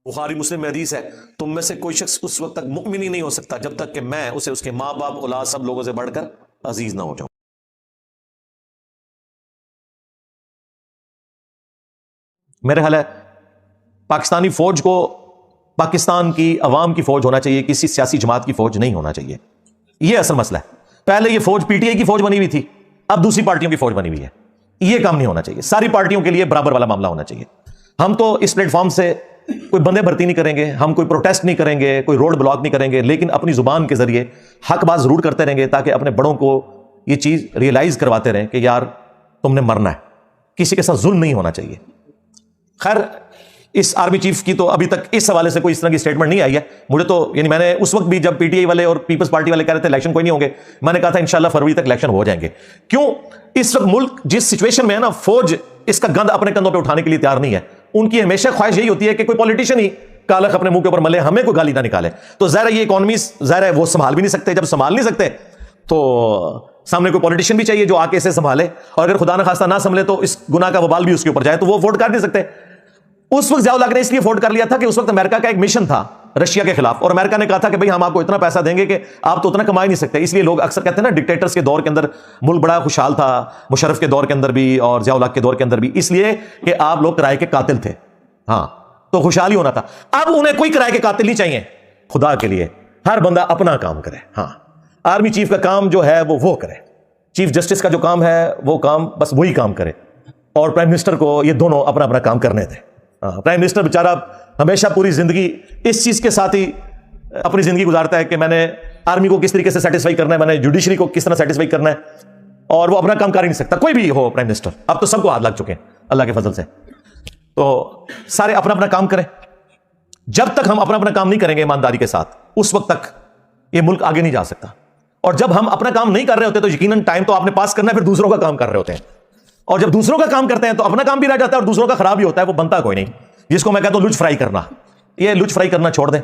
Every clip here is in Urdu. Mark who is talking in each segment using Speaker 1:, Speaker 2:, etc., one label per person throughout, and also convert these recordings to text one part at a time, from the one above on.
Speaker 1: بخاری مسلم میں حدیث ہے، تم میں سے کوئی شخص اس وقت تک مؤمن ہی نہیں ہو سکتا جب تک کہ میں اسے اس کے ماں باپ اولاد سب لوگوں سے بڑھ کر عزیز نہ ہو جاؤں۔ میرے خیال ہے پاکستانی فوج کو پاکستان کی عوام کی فوج ہونا چاہیے، کسی سیاسی جماعت کی فوج نہیں ہونا چاہیے۔ یہ اصل مسئلہ ہے۔ پہلے یہ فوج پی ٹی آئی کی فوج بنی ہوئی تھی، اب دوسری پارٹیوں کی فوج بنی ہوئی ہے۔ یہ کام نہیں ہونا چاہیے، ساری پارٹیوں کے لیے برابر والا معاملہ ہونا چاہیے۔ ہم تو اس پلیٹ فارم سے کوئی بندے بھرتی نہیں کریں گے، ہم کوئی پروٹیسٹ نہیں کریں گے، کوئی روڈ بلاک نہیں کریں گے، لیکن اپنی زبان کے ذریعے حق بات ضرور کرتے رہیں گے تاکہ اپنے بڑوں کو یہ چیز ریئلائز کرواتے رہیں کہ یار تم نے مرنا ہے، کسی کے ساتھ ظلم نہیں ہونا چاہیے۔ خیر اس آرمی چیف کی تو ابھی تک اس حوالے سے کوئی اس طرح کی سٹیٹمنٹ نہیں آئی ہے مجھے تو، یعنی میں نے اس وقت بھی جب پی ٹی آئی والے اور پیپلز پارٹی والے کہہ رہے تھے الیکشن کوئی نہیں ہوں گے، میں نے کہا تھا انشاءاللہ فروری تک الیکشن ہو جائیں گے۔ کیوں؟ اس وقت ملک جس سچویشن میں ہے نا، فوج اس کا گند اپنے کندھوں پہ اٹھانے کے لیے تیار نہیں ہے۔ ان کی ہمیشہ خواہش یہی ہوتی ہے کہ کوئی پولیٹیشین ہی کالخ اپنے منہ کے اوپر ملے، ہمیں کوئی گالی نہ نکالے۔ تو ظاہر ہے یہ اکانومیز ظاہر ہے وہ سنبھال بھی نہیں سکتے، جب سنبھال نہیں سکتے تو سامنے کوئی پولیٹیشین بھی چاہیے جو آ کے اسے سنبھالے، اور اگر خدا نہ خواستہ نہ سنبھلے تو اس گناہ کا وبال بھی اس کے اوپر جائے، تو وہ ووٹ کر نہیں سکتے۔ اس وقت ضیاء الحق نے اس لیے ووٹ کر لیا تھا کہ اس وقت امریکہ کا ایک مشن تھا رشیا کے خلاف، اور امریکہ نے کہا تھا کہ بھئی ہم آپ کو اتنا پیسہ دیں گے کہ آپ تو اتنا کما ہی نہیں سکتے۔ اس لیے لوگ اکثر کہتے ہیں نا ڈکٹیٹرز کے دور کے اندر ملک بڑا خوشحال تھا، مشرف کے دور کے اندر بھی اور ضیاء الحق کے دور کے اندر بھی، اس لیے کہ آپ لوگ کرائے کے قاتل تھے، ہاں تو خوشحال ہی ہونا تھا۔ اب انہیں کوئی کرائے کے قاتل نہیں چاہیے، خدا کے لیے ہر بندہ اپنا کام کرے۔ ہاں آرمی چیف کا کام جو ہے وہ کرے، چیف جسٹس کا جو کام ہے وہ کام بس وہی کام کرے، اور پرائم منسٹر کو یہ دونوں اپنا اپنا کام کرنے دیں۔ پرائم منسٹر بیچارہ ہمیشہ پوری زندگی اس چیز کے ساتھ ہی اپنی زندگی گزارتا ہے کہ میں نے آرمی کو کس طریقے سے سیٹسفائی کرنا ہے، میں نے جوڈیشری کو کس طرح سیٹسفائی کرنا ہے، اور وہ اپنا کام کر ہی نہیں سکتا، کوئی بھی ہو پرائم منسٹر۔ اب تو سب کو ہاتھ لگ چکے ہیں اللہ کے فضل سے، تو سارے اپنا اپنا کام کریں۔ جب تک ہم اپنا اپنا کام نہیں کریں گے ایمانداری کے ساتھ، اس وقت تک یہ ملک آگے نہیں جا سکتا۔ اور جب ہم اپنا کام نہیں کر رہے ہوتے تو یقیناً ٹائم تو آپ نے پاس کرنا ہے، پھر دوسروں کا کام کر رہے ہوتے ہیں، اور جب دوسروں کا کام کرتے ہیں تو اپنا کام بھی رہ جاتا ہے اور دوسروں کا خراب ہی ہوتا ہے، وہ بنتا کوئی نہیں، جس کو میں کہتا ہوں لج فرائی کرنا۔ یہ لج فرائی کرنا چھوڑ دیں۔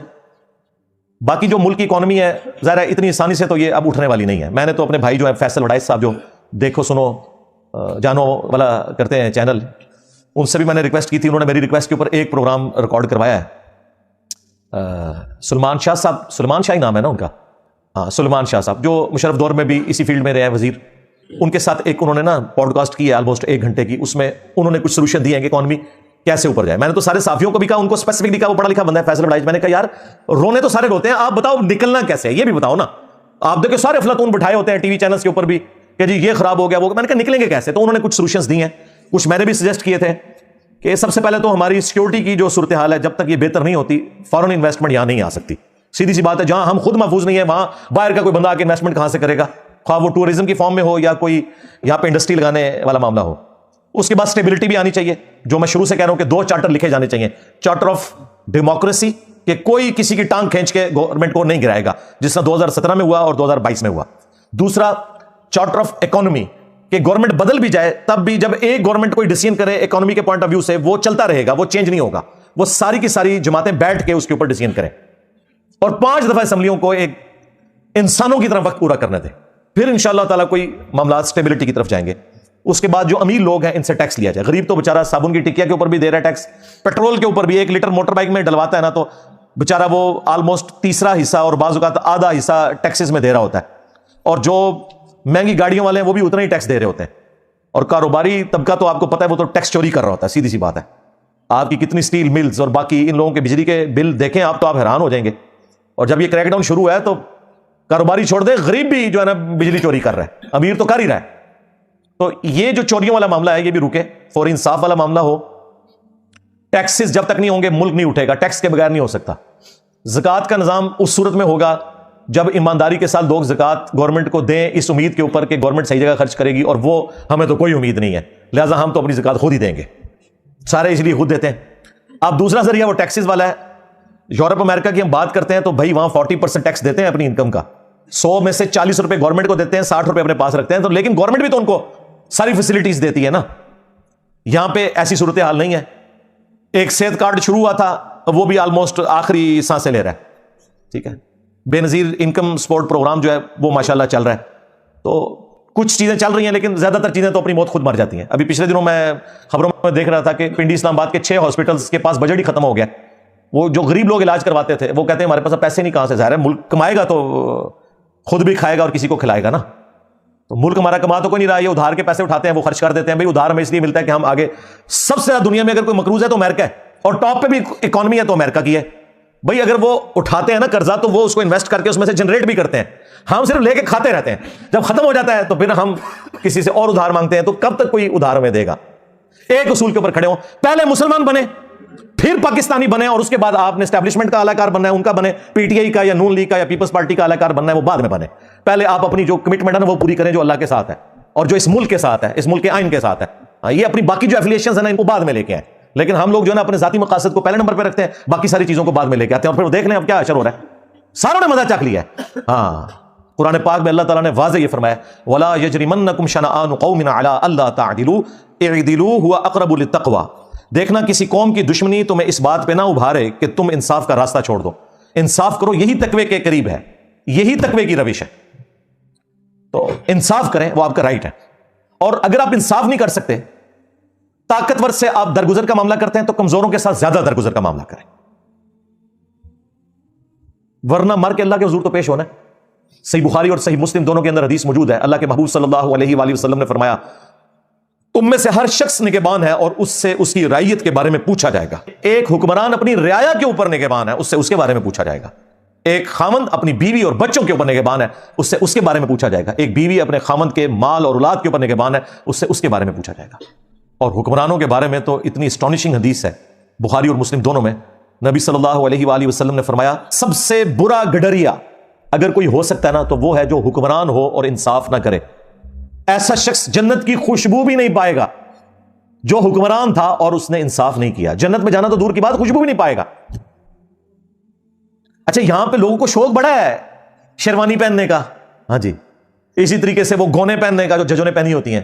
Speaker 1: باقی جو ملک کی اکانومی ہے ظاہر ہے اتنی آسانی سے تو یہ اب اٹھنے والی نہیں ہے۔ میں نے تو اپنے بھائی جو ہے فیصل وڈائچ صاحب جو دیکھو سنو جانو والا کرتے ہیں چینل، ان سے بھی میں نے ریکویسٹ کی تھی، انہوں نے میری ریکویسٹ کے اوپر ایک پروگرام ریکارڈ کروایا ہے۔ سلمان شاہ صاحب، سلمان شاہ ہی نام ہے نا ان کا، ہاں سلمان شاہ صاحب جو مشرف دور میں بھی اسی فیلڈ میں رہے ہیں وزیر، ان کے ساتھ ایک انہوں نے نا پوڈ کاسٹ کی ہے آلموسٹ 1 گھنٹے کی، اس میں انہوں نے کچھ سولوشن دیے ہیں کہ اکانومی کیسے اوپر جائے۔ میں نے تو سارے صحافیوں کو بھی کہا، ان کو اسپیسیفکلی کہا، وہ پڑھا لکھا بندہ ہے فیصل وڈائچ، میں نے کہا یار رونے تو سارے روتے ہیں، آپ بتاؤ نکلنا کیسے ہے یہ بھی بتاؤ نا۔ آپ دیکھیں سارے افلاطون بٹھائے ہوتے ہیں ٹی وی چینلز کے اوپر بھی کہ جی یہ خراب ہو گیا وہ، میں نے کہا نکلیں گے کیسے؟ تو انہوں نے کچھ سولوشنز دی ہیں، کچھ میں نے بھی سجیسٹ کیے تھے کہ سب سے پہلے تو ہماری سیکورٹی کی جو صورتحال ہے جب تک یہ بہتر نہیں ہوتی، فارن انویسٹمنٹ یہاں نہیں آ سکتی۔ سیدھی سی بات ہے، جہاں ہم خود محفوظ نہیں ہیں وہاں باہر کا کوئی بندہ آ کے انویسٹمنٹ کہاں سے کرے گا، خواہ وہ ٹورزم کی فارم میں ہو یا کوئی یہاں پہ انڈسٹری لگانے والا معاملہ ہو۔ اس کے بعد اسٹیبلٹی بھی آنی چاہیے، جو میں شروع سے کہہ رہا ہوں کہ 2 چارٹر لکھے جانے چاہیے۔ چارٹر آف ڈیموکریسی کہ کوئی کسی کی ٹانگ کھینچ کے گورنمنٹ کو نہیں گرائے گا، جس طرح 2017 میں ہوا اور 2022 میں ہوا۔ دوسرا چارٹر آف اکانومی کہ گورنمنٹ بدل بھی جائے تب بھی جب ایک گورنمنٹ کوئی ڈیسیژن کرے اکانومی کے پوائنٹ آف ویو سے وہ چلتا رہے گا، وہ چینج نہیں ہوگا، وہ ساری کی ساری جماعتیں بیٹھ کے اس کے اوپر ڈیسیژن کریں، اور 5 دفعہ اسمبلیوں کو ایک انسانوں کی طرح وقت پورا کرنے دیں، پھر انشاءاللہ تعالیٰ کوئی معاملات اسٹیبلٹی کی طرف جائیں گے۔ اس کے بعد جو امیر لوگ ہیں ان سے ٹیکس لیا جائے، غریب تو بیچارہ صابن کی ٹکیا کے اوپر بھی دے رہا ہے ٹیکس، پیٹرول کے اوپر بھی، 1 لیٹر موٹر بائک میں ڈلواتا ہے نا تو بیچارہ وہ آلموسٹ تیسرا حصہ اور بعض اوقات آدھا حصہ ٹیکسز میں دے رہا ہوتا ہے، اور جو مہنگی گاڑیوں والے ہیں وہ بھی اتنا ہی ٹیکس دے رہے ہوتے ہیں، اور کاروباری طبقہ تو آپ کو پتہ ہے وہ تو ٹیکس چوری کر رہا ہوتا ہے، سیدھی سی بات ہے۔ آپ کی کتنی سٹیل ملز اور باقی ان لوگوں کے بجلی کے بل دیکھیں آپ تو آپ حیران ہو جائیں گے، اور جب یہ کریک ڈاؤن شروع ہے تو کاروباری چھوڑ دے، غریب بھی جو ہے نا بجلی چوری کر رہا ہے، امیر تو کر ہی رہا ہے۔ تو یہ جو چوریوں والا معاملہ ہے یہ بھی رکے، فوری انصاف والا معاملہ ہو۔ ٹیکسز جب تک نہیں ہوں گے ملک نہیں اٹھے گا، ٹیکس کے بغیر نہیں ہو سکتا۔ زکوٰۃ کا نظام اس صورت میں ہوگا جب ایمانداری کے ساتھ لوگ زکوٰۃ گورنمنٹ کو دیں اس امید کے اوپر کہ گورنمنٹ صحیح جگہ خرچ کرے گی، اور وہ ہمیں تو کوئی امید نہیں ہے، لہٰذا ہم تو اپنی زکوٰۃ خود ہی دیں گے، سارے اس لیے خود دیتے ہیں۔ اب دوسرا ذریعہ وہ ٹیکسز والا ہے۔ یورپ امریکہ کی ہم بات کرتے ہیں تو بھائی وہاں 40% ٹیکس دیتے ہیں اپنی انکم کا، 100 میں سے 40 روپے گورنمنٹ کو دیتے ہیں، 60 روپے اپنے پاس رکھتے ہیں، تو لیکن گورنمنٹ بھی تو ان کو ساری فیسلٹیز دیتی ہے نا۔ یہاں پہ ایسی صورتحال نہیں ہے۔ ایک صحت کارڈ شروع ہوا تھا وہ بھی آلموسٹ آخری سانسیں لے رہا ہے، ٹھیک ہے۔ بے نظیر انکم سپورٹ پروگرام جو ہے وہ ماشاءاللہ چل رہا ہے، تو کچھ چیزیں چل رہی ہیں لیکن زیادہ تر چیزیں تو اپنی موت خود مر جاتی ہیں۔ ابھی پچھلے دنوں میں خبروں میں دیکھ رہا تھا کہ پنڈی اسلام آباد کے 6 ہاسپٹلز کے پاس بجٹ ہی ختم ہو گیا، وہ جو غریب لوگ علاج کرواتے تھے وہ کہتے ہیں ہمارے پاس پیسے نہیں، کہاں سے؟ ظاہر ہے ملک کمائے گا تو خود بھی کھائے گا اور کسی کو کھلائے گا نا. تو ملک ہمارا کما تو کوئی نہیں رہا، یہ ادھار کے پیسے اٹھاتے ہیں، وہ خرچ کر دیتے ہیں. بھائی ادھار ہمیں اس لیے ملتا ہے کہ ہم آگے، سب سے زیادہ دنیا میں اگر کوئی مقروض ہے تو امریکہ ہے، اور ٹاپ پہ بھی اکانومی ہے تو امریکہ کی ہے. بھائی اگر وہ اٹھاتے ہیں نا قرضہ تو وہ اس کو انویسٹ کر کے اس میں سے جنریٹ بھی کرتے ہیں، ہم صرف لے کے کھاتے رہتے ہیں. جب ختم ہو جاتا ہے تو پھر ہم کسی سے اور ادھار مانگتے ہیں. تو کب تک کوئی ادھار ہمیں دے گا؟ ایک اصول کے اوپر کھڑے ہوں، پہلے مسلمان بنے پھر پاکستانی بنے، اور اس کے بعد آپ نے اسٹیبلشمنٹ کا اعلی کار بننا ہے، ان کا بنے، پی ٹی آئی کا یا نون لیگ کا یا پیپلز پارٹی کا اعلی کار بننا ہے، وہ بعد میں بنے. پہلے آپ اپنی جو کمٹمنٹ ہے نا وہ پوری کریں جو اللہ کے ساتھ ہے اور جو اس ملک کے ساتھ ہے، اس ملک کے آئین کے ساتھ ہے. یہ اپنی باقی جو ایفیلیشنز ہیں نا ان کو بعد میں لے کے آئیں. لیکن ہم لوگ جو ہے نا اپنے ذاتی مقاصد کو پہلے نمبر پہ رکھتے ہیں، باقی ساری چیزوں کو بعد میں لے کے آتے ہیں، اور پھر دیکھ لیں اب کیا اشر ہو رہا ہے. ساروں نے مزہ چکھ لیا ہے. ہاں قرآن پاک میں اللہ تعالیٰ نے واضح یہ فرمایا، وَلَا يَجْرِمَنَّكُمْ شَنَآنُ قَوْمٍ عَلَىٰ أَلَّا تَعْدِلُوا اعْدِلُوا هُوَ أَقْرَبُ لِلتَّقْوَىٰ. دیکھنا کسی قوم کی دشمنی تمہیں اس بات پہ نہ ابھارے کہ تم انصاف کا راستہ چھوڑ دو. انصاف کرو، یہی تقوی کے قریب ہے، یہی تقوی کی روش ہے. تو انصاف کریں، وہ آپ کا رائٹ ہے. اور اگر آپ انصاف نہیں کر سکتے، طاقتور سے آپ درگزر کا معاملہ کرتے ہیں، تو کمزوروں کے ساتھ زیادہ درگزر کا معاملہ کریں، ورنہ مر کے اللہ کے حضور تو پیش ہونا ہے. صحیح بخاری اور صحیح مسلم دونوں کے اندر حدیث موجود ہے. اللہ کے محبوب صلی اللہ علیہ وآلہ وسلم نے فرمایا، تم میں سے ہر شخص نگہبان ہے اور اس سے اس کی رعیت کے بارے میں پوچھا جائے گا. ایک حکمران اپنی رعایا کے اوپر نگہبان ہے، اس سے اس کے بارے میں پوچھا جائے گا. ایک خاوند اپنی بیوی اور بچوں کے اوپر نگہبان ہے، اس سے اس کے بارے میں پوچھا جائے گا. ایک بیوی اپنے خاوند کے مال اور اولاد کے اوپر نگہبان ہے، اس سے اس کے بارے میں پوچھا جائے گا. اور حکمرانوں کے بارے میں تو اتنی اسٹانشنگ حدیث ہے بخاری اور مسلم دونوں میں. نبی صلی اللہ علیہ وآلہ وسلم نے فرمایا، سب سے برا گڈریا اگر کوئی ہو سکتا ہے نا تو وہ ہے جو حکمران ہو اور انصاف نہ کرے. ایسا شخص جنت کی خوشبو بھی نہیں پائے گا جو حکمران تھا اور اس نے انصاف نہیں کیا. جنت میں جانا تو دور کی بات، خوشبو بھی نہیں پائے گا. اچھا یہاں پہ لوگوں کو شوق بڑا ہے شیروانی پہننے کا، ہاں جی، اسی طریقے سے وہ گونے پہننے کا جو ججوں نے پہنی ہوتی ہیں،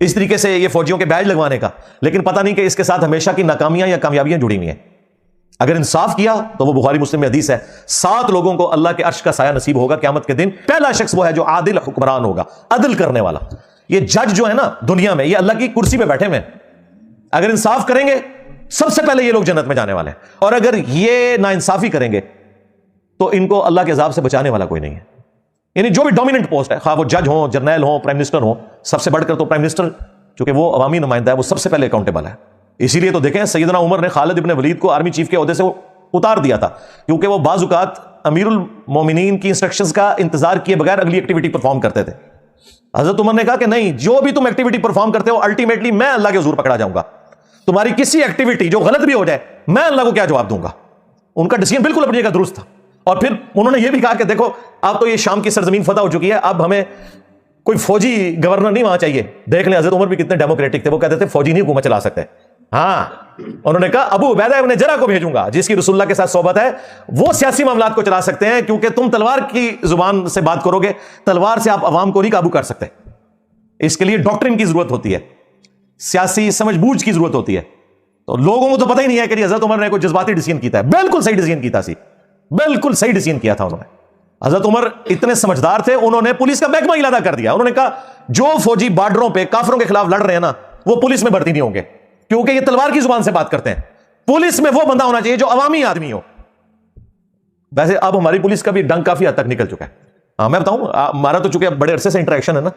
Speaker 1: اس طریقے سے یہ فوجیوں کے بیج لگوانے کا. لیکن پتہ نہیں کہ اس کے ساتھ ہمیشہ کی ناکامیاں یا کامیابیاں جڑی ہوئی ہیں. اگر انصاف کیا تو وہ بخاری مسلم میں حدیث ہے، 7 لوگوں کو اللہ کے عرش کا سایہ نصیب ہوگا قیامت کے دن. پہلا شخص وہ ہے جو عادل حکمران ہوگا، عدل کرنے والا. یہ جج جو ہے نا دنیا میں، یہ اللہ کی کرسی پہ بیٹھے ہوئے ہیں. اگر انصاف کریں گے سب سے پہلے یہ لوگ جنت میں جانے والے ہیں. اور اگر یہ ناانصافی کریں گے تو ان کو اللہ کے عذاب سے بچانے والا کوئی نہیں ہے. یعنی جو بھی ڈومیننٹ پوسٹ ہے، خواہ وہ جج ہوں، جرنیل ہوں، پرائم منسٹر ہوں، سب سے بڑھ کر تو پرائم منسٹر، چونکہ وہ عوامی نمائندہ ہے، وہ سب سے پہلے اکاؤنٹیبل ہے. اسی لیے تو دیکھیں سیدنا عمر نے خالد ابن ولید کو آرمی چیف کے عہدے سے اتار دیا تھا، کیونکہ وہ بعض اوقات امیر المومنین کی انسٹرکشنز کا انتظار کیے بغیر اگلی ایکٹیویٹی پرفارم کرتے تھے. حضرت عمر نے کہا کہ نہیں، جو بھی تم ایکٹیویٹی پرفارم کرتے ہو الٹیمیٹلی میں اللہ کے حضور پکڑا جاؤں گا. تمہاری کسی ایکٹیویٹی جو غلط بھی ہو جائے میں اللہ کو کیا جواب دوں گا. ان کا ڈیسیژن بالکل اپنی جگہ درست تھا. اور پھر انہوں نے یہ بھی کہا کہ دیکھو اب تو یہ شام کی سرزمین فتح ہو چکی ہے، اب ہمیں کوئی فوجی گورنر نہیں وہاں چاہیے. دیکھ لیں حضرت عمر بھی کتنے ڈیموکریٹک تھے، وہ کہتے تھے فوجی نہیں حکومت چلا سکتے. ہاں انہوں نے کہا ابو عبیدہ ابن جرح کو بھیجوں گا جس کی رسول اللہ کے ساتھ صحبت ہے، وہ سیاسی معاملات کو چلا سکتے ہیں، کیونکہ تم تلوار کی زبان سے بات کرو گے، تلوار سے آپ عوام کو نہیں قابو کر سکتے. اس کے لیے ڈاکٹرن کی ضرورت ہوتی ہے، سیاسی سمجھ بوجھ کی ضرورت ہوتی ہے. تو لوگوں کو تو پتہ ہی نہیں ہے کہ حضرت عمر نے کوئی جذباتی ڈیسیژن کیتا ہے. بالکل صحیح ڈیسیژن کیتا سی، بالکل صحیح ڈیسیژن کیا تھا انہوں نے. حضرت عمر اتنے سمجھدار تھے، انہوں نے پولیس کا محکمہ علیحدہ کر دیا. انہوں نے کہا جو فوجی بارڈروں پہ کافروں کے خلاف لڑ رہے ہیں نا وہ پولیس میں بھرتی نہیں ہوں گے، کیونکہ یہ تلوار کی زبان سے بات کرتے ہیں. پولیس میں وہ بندہ ہونا چاہیے جو عوامی آدمی ہو. ویسے اب ہماری پولیس کا بھی ڈنگ کافی حد تک نکل چکا ہے. ہاں میں بتاؤں، ہمارا تو چونکہ بڑے عرصے سے انٹریکشن ہے نا،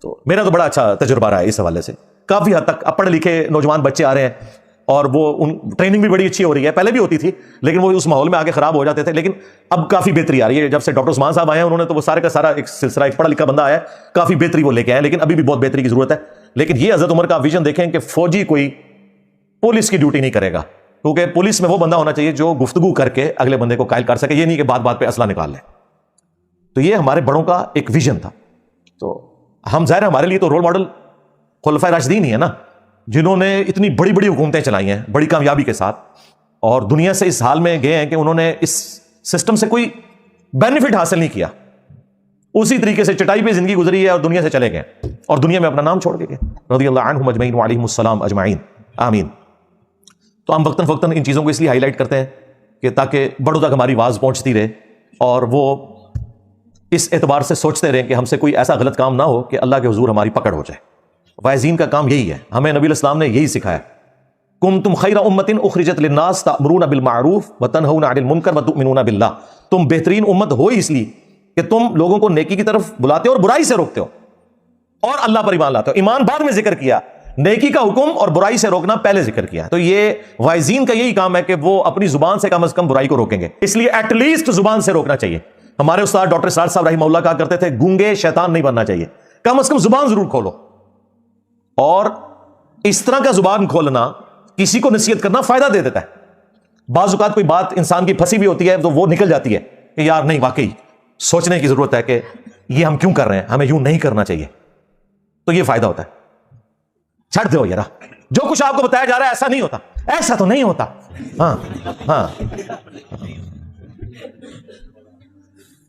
Speaker 1: تو میرا تو بڑا اچھا تجربہ رہا ہے اس حوالے سے. کافی حد تک پڑھے لکھے نوجوان بچے آ رہے ہیں اور وہ ٹریننگ بھی بڑی اچھی ہو رہی ہے. پہلے بھی ہوتی تھی لیکن وہ اس ماحول میں آگے خراب ہو جاتے تھے، لیکن اب کافی بہتری آ رہی ہے. جب سے ڈاکٹر عثمان صاحب آئے ہیں انہوں نے تو وہ سارے کا سارا ایک سلسلہ، ایک پڑھا لکھا بندہ آیا ہے، کافی بہتری وہ لے کے آئے، لیکن ابھی بھی بہت بہتری کی ضرورت ہے. لیکن یہ حضرت عمر کا ویژن دیکھیں کہ فوجی کوئی پولیس کی ڈیوٹی نہیں کرے گا، کیونکہ پولیس میں وہ بندہ ہونا چاہیے جو گفتگو کر کے اگلے بندے کو قائل کر سکے، یہ نہیں کہ بات بات پہ اسلحہ نکال لے. تو یہ ہمارے بڑوں کا ایک ویژن تھا. تو ہم ظاہر ہمارے لیے تو رول ماڈل خلفائے راشدین ہی ہے نا، جنہوں نے اتنی بڑی بڑی حکومتیں چلائی ہیں بڑی کامیابی کے ساتھ، اور دنیا سے اس حال میں گئے ہیں کہ انہوں نے اس سسٹم سے کوئی بینیفٹ حاصل نہیں کیا. اسی طریقے سے چٹائی پہ زندگی گزری ہے اور دنیا سے چلے گئے اور دنیا میں اپنا نام چھوڑ کے گئے. رضی اللہ عنہم اجمعین وعلیہم السلام اجمعین آمین. تو ہم وقتاً فوقتاً ان چیزوں کو اس لیے ہائی لائٹ کرتے ہیں کہ تاکہ بڑوں تک ہماری آواز پہنچتی رہے اور وہ اس اعتبار سے سوچتے رہیں کہ ہم سے کوئی ایسا غلط کام نہ ہو کہ اللہ کے حضور ہماری پکڑ ہو جائے. واعظین کا کام یہی ہے، ہمیں نبی الاسلام نے یہی سکھایا کنتم خیر امۃ اخرجت للناس تأمرون بالمعروف وتنہون عن المنکر وتؤمنون باللہ. تم بہترین امت ہو اس لیے کہ تم لوگوں کو نیکی کی طرف بلاتے ہو اور برائی سے روکتے ہو اور اللہ پر ایمان لاتے ہو. ایمان بعد میں ذکر کیا, نیکی کا حکم اور برائی سے روکنا پہلے ذکر کیا. تو یہ وائزین کا یہی کام ہے کہ وہ اپنی زبان سے کم از کم برائی کو روکیں گے, اس لیے ایٹ لیسٹ زبان سے روکنا چاہیے. ہمارے استاد ڈاکٹر سعد صاحب رحمہ اللہ کہا کرتے تھے گونگے شیطان نہیں بننا چاہیے, کم از کم زبان ضرور کھولو. اور اس طرح کا زبان کھولنا کسی کو نصیحت کرنا فائدہ دے دیتا ہے. بعض اوقات کوئی بات انسان کی پھنسی بھی ہوتی ہے تو وہ نکل جاتی ہے کہ یار نہیں, واقعی سوچنے کی ضرورت ہے کہ یہ ہم کیوں کر رہے ہیں, ہمیں یوں نہیں کرنا چاہیے. تو یہ فائدہ ہوتا ہے. چھڑ دو یار, جو کچھ آپ کو بتایا جا رہا ہے ایسا نہیں ہوتا, ایسا تو نہیں ہوتا. ہاں ہاں,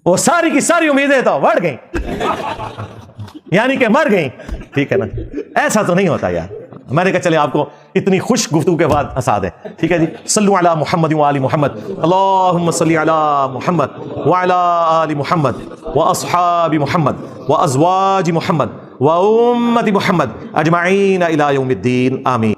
Speaker 1: وہ ساری کی ساری امیدیں تو بڑھ گئیں, یعنی کہ مر گئیں. ٹھیک ہے نا, ایسا تو نہیں ہوتا یار. میں نے کہا چلے آپ کو اتنی خوش گفتگو کے بعد ہنسا دیں. ٹھیک ہے جی, صلو علی محمد وآل محمد, اللہم صلی علی محمد وعلی آل محمد واصحاب محمد وازواج محمد وامت محمد اجمعین الی یوم الدین, آمین.